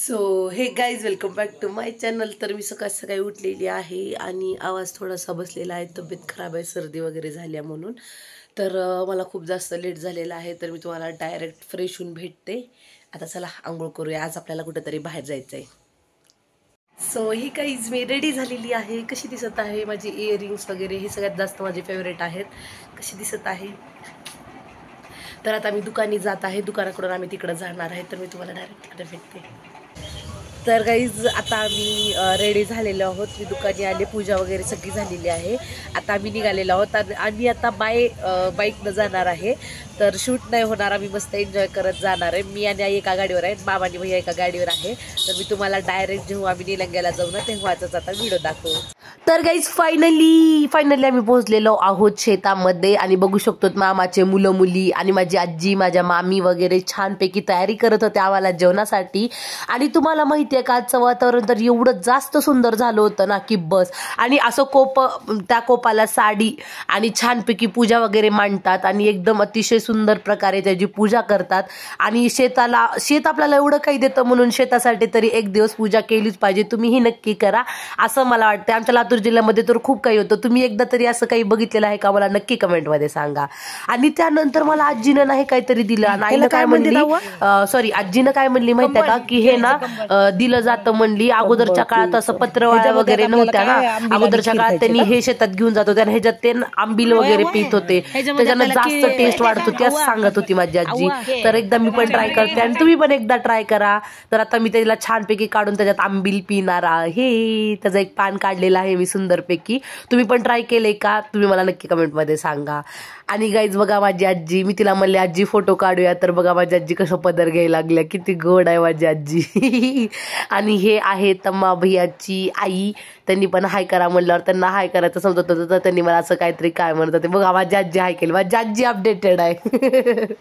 So hey guys welcome back to my channel. तर मी सकाळ सकाळी उठलेली आहे आणि आवाज थोडासा बसलेला आहे, तब्येत खराब आहे, सर्दी वगैरे झाल्या म्हणून. तर मला खूप जास्त लेट झालेला आहे, तर मी तुम्हाला डायरेक्ट फ्रेश होऊन भेटते. आता चला आंघोळ करूया, आज आपल्याला कुठेतरी बाहेर जायचं आहे. सो ही गाईज मी रेडी झालेली आहे. कशी दिसत आहे माझी इयरिंग्स वगैरे, हे सगळ्यात जास्त माझे फेवरेट आहेत. कशी दिसत आहे. तर आता मी दुकानी जात आहे, दुकानाकडून आम्ही तिकडे जाणार आहे, तर मी तुम्हाला डायरेक्ट तिकडे भेटते. तर गाईज आता आम्ही रेडी झालेलो आहोत. मी दुकानी आले, पूजा वगैरे सगळी झालेली आहे. आता आम्ही निघालेलो आहोत आणि आम्ही आता बाईकनं जाणार आहे. तर शूट नाही होणार, आम्ही मस्त एन्जॉय करत जाणार आहे. मी आणि आई एका गाडीवर आहे, मामा आणि भैया एका गाडीवर आहे. तर मी तुम्हाला डायरेक्ट जेव्हा आम्ही निलंग्याला जाऊ ना तेव्हाच आता व्हिडिओ दाखवू. तर गाईज फायनली आम्ही पोहोचलेलो आहोत शेतामध्ये आणि बघू शकतो मामाचे मुलं मुली आणि माझी आजी, माझ्या मामी वगैरे छानपैकी तयारी करत होते आम्हाला जेवणासाठी. आणि तुम्हाला माहिती आहे का, आजचं वातावरण तर एवढं जास्त सुंदर झालं होतं ना की बस. आणि असं त्या कोपाला साडी आणि छानपैकी पूजा वगैरे मांडतात आणि एकदम अतिशय सुंदर प्रकारे त्याची पूजा करतात. आणि शेत आपल्याला एवढं काही देतं म्हणून शेतासाठी तरी एक दिवस पूजा केलीच पाहिजे. तुम्हीही नक्की करा असं मला वाटतं. आमच्या लातूर जिल्ह्यामध्ये तर खूप काही होतं. तुम्ही एकदा तरी असं काही बघितलेलं आहे का, मला नक्की कमेंटमध्ये सांगा. आणि त्यानंतर मला आजीनं नाही काहीतरी दिलं आणि आईनं काय म्हणली, सॉरी आजीनं काय म्हणली माहिती आहे का, की हे ना दिलं जातं म्हणली. अगोदरच्या काळात असं पत्रवाळ्या वगैरे नव्हत्या ना, अगोदरच्या काळात त्यांनी हे शेतात घेऊन जात होते आणि ह्याच्यात ते आंबील वगैरे पित होते, त्याच्यानं जास्त टेस्ट वाढत होती असं सांगत होती माझी आजी. तर एकदा मी पण ट्राय करते आणि तुम्ही पण एकदा ट्राय करा. तर आता मी त्याला छानपैकी काढून त्याच्यात आंबील पिणार आहे. त्याचं एक पान काढलेलं आहे मी सुंदरपैकी. तुम्ही पण ट्राय केले का, तुम्ही मला नक्की कमेंटमध्ये सांगा. आणि गाईज बघा माझी आजी, मी तिला म्हणले आजी फोटो काढूया, तर बघा माझी आजी कसं पदर घ्यायला लागल्या, किती गोड आहे माझी आजी. आणि हे आहे तम्मा भैयाची आई, त्यांनी पण हाय करा म्हणल्यावर त्यांना हाय करायचं समजत होतं, तर त्यांनी मला असं काहीतरी काय म्हणत होते. बघा माझी आजी हाय केली, माझी आजी अपडेटेड आहे.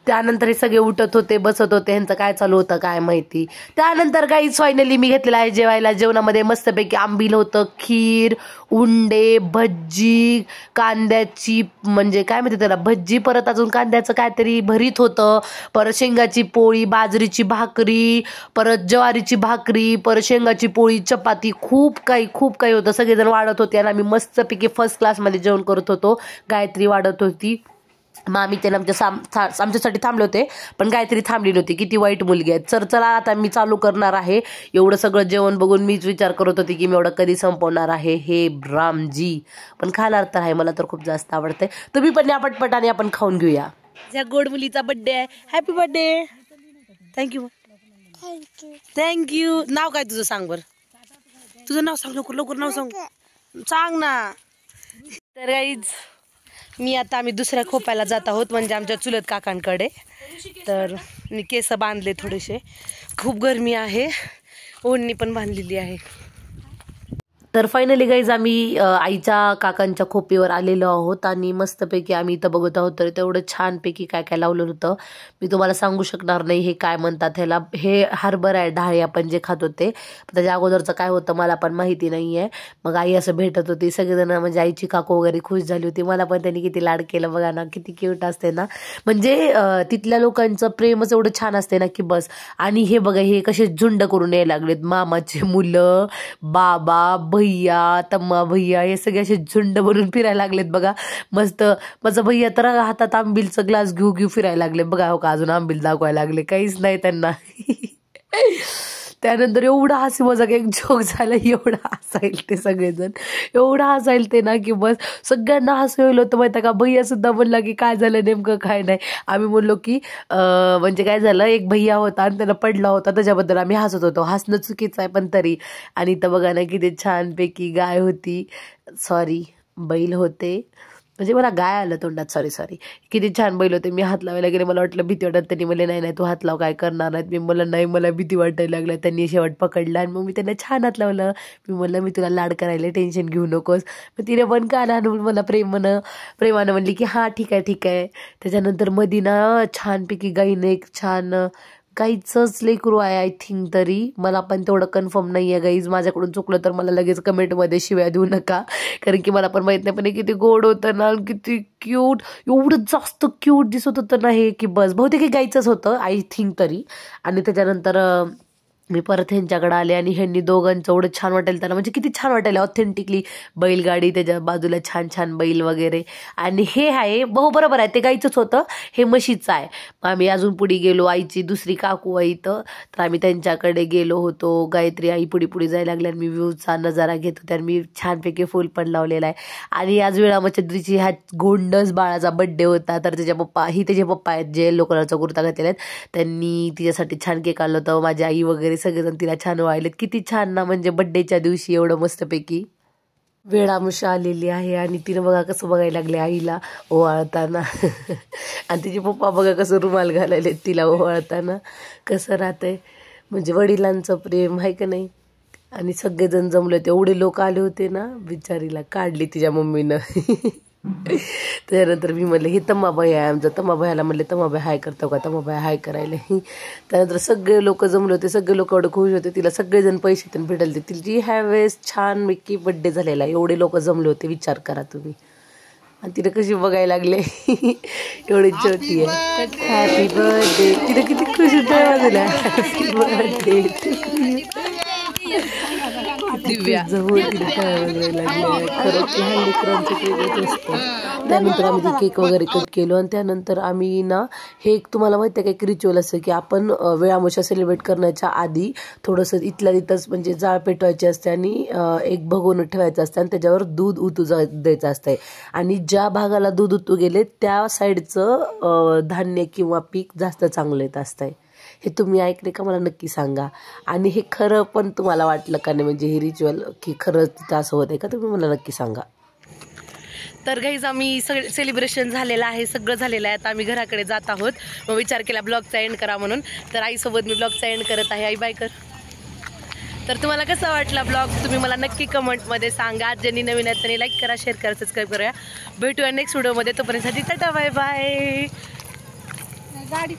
त्यानंतर हे सगळे उठत होते, बसत होते, ह्यांचं काय चालू होतं काय माहिती. त्यानंतर गाईज फायनली मी घेतलेलं आहे जेवायला. जेवणामध्ये मस्तपैकी आंबील होतं, खीर, उंडे, भज्जी, कांद्याची म्हणजे काय माहिती त्याला भज्जी, परत अजून कांद्याचं काहीतरी भरीत होतं, परत शेंगाची पोळी, बाजरीची भाकरी, परत ज्वारीची भाकरी, परत शेंगाची पोळी, चपाती, खूप काही होतं. सगळेजण वाढत होते आणि आम्ही मस्तपैकी फर्स्ट क्लासमध्ये जेवण करत होतो. गायत्री वाढत होती, मामी त्यानं आमच्यासाठी थांबले होते, पण गायत्री थांबली नव्हती. किती वाईट मुलगी आहे. तर चला आता मी चालू करणार आहे. एवढं सगळं जेवण बघून मीच विचार करत होते की मी एवढं कधी संपवणार आहे हे रामजी. पण खाणार तर आहे, मला तर खूप जास्त आवडतंय. तुम्ही पण या पटपटाने आपण खाऊन घेऊया. ज्या गोड मुलीचा बर्थडे आहे, हॅपी बर्थडे. थँक्यू. नाव काय तुझं सांग बरं, तुझं नाव सांग लवकर नाव सांग ना. तर गाईज आम्ही दुसऱ्या खोप्याला जात आहोत, म्हणजे आमच्या चुलत काकांकडे. तर मी केस बांधले थोडेसे, खूप गरमी आहे, ओढणी पण बांधलेली आहे. तर फायनली गाईज आम्ही आईच्या काकांच्या खोपीवर आलेलो आहोत आणि मस्तपैकी आम्ही इथं बघत आहोत. तर तेवढं छानपैकी काय लावलेलं होतं मी तुम्हाला सांगू शकणार नाही. हे काय म्हणतात ह्याला, हे हरभरा आहे, डाळे आपण जे खात होते. त्याच्या अगोदरचं काय होतं मला पण माहिती नाही आहे. मग आई असं भेटत होती, सगळेजण म्हणजे आईची काकू वगैरे खुश झाली होती. मला पण त्यांनी किती लाड केलं बघा ना, किती क्यूट असते ना. म्हणजे तिथल्या लोकांचं प्रेमच एवढं छान असते ना की बस. आणि हे बघा हे कसे झुंड करून यायला लागलेत, मामाचे मुलं, बाबा, भैया, तम्मा भैया, हे सगळे असे झुंड बनून फिरायला लागलेत बघा. मस्त माझा भैया तर हातात आंबीलचा ग्लास घेऊ फिरायला लागले बघा. हो का, अजून आंबील दाखवायला लागले, काहीच नाही त्यांना. त्यानंतर एवढा हसी मजाक एक जोक झाला, एवढा हसायल ते सगळेजण, एवढा हसायल ते ना की बस. सगळ्यांना हसू येईल होतं माहिती का. भैया सुद्धा म्हणला की काय झालं नेमकं काय नाही. आम्ही म्हणलो की म्हणजे काय झालं, एक भैया होता आणि त्याला पडला होता, त्याच्याबद्दल आम्ही हसत होतो. हसणं चुकीचं आहे पण तरी. आणि तर बघा ना किती छानपैकी गाय होती, सॉरी बैल होते, म्हणजे मला गाय आलं तोंडात, सॉरी. किती छान बैल होते. मी हात लावायला गेले, मला वाटलं भीती वाटत. त्यांनी मला नाही तू हात लाव, काय करणार नाहीत. मी मला नाही, मला भीती वाटायला लागलं. त्यांनी शेवट पकडलं आणि मग मी त्यांना छान हात लावलं. मी म्हणलं मी तुला लाड करायला, टेन्शन घेऊ नकोस. मग तिने पण कान आणून मला प्रेमानं म्हणली की हां ठीक आहे. त्याच्यानंतर मधीना छानपैकी गाईने एक छान गाईचंच लेकरू आहे आय थिंक, तरी मला पण तेवढं कन्फर्म नाही आहे गाईज. माझ्याकडून चुकलं तर मला लगेच कमेंटमध्ये शिव्या देऊ नका, कारण की मला पण माहीत नाही. पण किती गोड होतं ना, किती क्यूट, एवढं जास्त क्यूट दिसत होतं ना हे की बस. बहुतेक हे गाईचंच होतं आय थिंक तरी. आणि त्याच्यानंतर मी परत ह्यांच्याकडे आले आणि ह्यांनी दोघांचं एवढं छान वाटायला त्यांना, म्हणजे किती छान वाटायला ऑथेंटिकली बैलगाडी, त्याच्या बाजूला छान छान बैल वगैरे. आणि हे आहे बरोबर आहे, ते गाईचंच होतं, हे म्हशीचं आहे. मग आम्ही अजून पुढे गेलो, आईची दुसरी काकू आहे इथं, तर आम्ही त्यांच्याकडे गेलो होतो. गायत्री आई पुढे जायला लागल्या आणि मी व्ह्यूचा नजारा घेत होते आणि मी छानपैकी फुल पण लावलेला आहे. आणि आज विळामचंद्रीची ह्या गोंडस बाळाचा बड्डे होता, तर त्याचे पप्पा आहेत जे येलो कलरचा कुर्ता घातलेला आहेत, त्यांनी तिच्यासाठी छान केक आणलं होतं. माझी आई वगैरे सगळेजण तिला छान वाढलेत. किती छान ना, म्हणजे बड्डेच्या दिवशी एवढं मस्तपैकी वेळामुशा आलेली आहे. आणि तिनं बघा कसं बघायला लागले आईला ओवाळताना आणि तिचे पप्पा बघा कसं रुमाल घालायले तिला ओवाळताना. कसं राहतंय म्हणजे वडिलांचं प्रेम आहे का नाही. आणि सगळेजण जमले होते, एवढे लोक आले होते ना, बिचारीला काढली तिच्या मम्मीनं. त्यानंतर मी म्हणले हे तमाबाई आहे आमचं, तमाबाईला म्हणले तमाबाई हाय करतो का, तमाबाई हाय करायला. त्यानंतर सगळे लोक जमले होते, सगळे लोक एवढे खुश होते, तिला सगळेजण पैसे त्यांनी भेटले. तिची ह्या वेळेस छान पैकी बड्डे झालेला, एवढे लोक जमले होते, विचार करा तुम्ही. आणि तिला कशी बघायला लागले एवढी छोटी आहे. हॅपी बर्थडे, तिला किती खुश होतं बाजूला, हॅपी बर्थडे दिव्या. त्यानंतर आम्ही ते केक वगैरे कट केलो. आणि त्यानंतर आम्ही ना, हे एक तुम्हाला माहिती आहे का एक रिच्युअल असं की आपण वेळामुशा सेलिब्रेट करण्याच्या आधी थोडंसं इथल्या तिथंच म्हणजे जाळ पेटवायची असते आणि एक भगोनं ठेवायचं असतं आणि त्याच्यावर दूध उतू द्यायचं असतंय. आणि ज्या भागाला दूध उतू गेले त्या साईडचं धान्य किंवा पीक जास्त चांगलं येत असतंय. हे तुम्ही ऐकले का मला नक्की सांगा. आणि हे खरं पण तुम्हाला वाटलं का नाही, म्हणजे हे रिच्युअल की खरंच तिथं असं होतं का, तुम्ही मला नक्की सांगा. तर गाईज आम्ही सगळे सेलिब्रेशन झालेलं आहे, सगळं झालेलं आहे. आता आम्ही घराकडे जात आहोत. मग विचार केला ब्लॉगचा एंड करा म्हणून, तर आईसोबत मी ब्लॉगचा एंड करत आहे. आई बाय कर. तर तुम्हाला कसा वाटला ब्लॉग तुम्ही मला नक्की कमेंटमध्ये सांगा. ज्यांनी नवीन आहेत त्यांनी लाईक करा, शेअर करा, सबस्क्राईब करा. भेटूया नेक्स्ट व्हिडिओमध्ये. तोपर्यंत टाटा बाय बाय. गाडी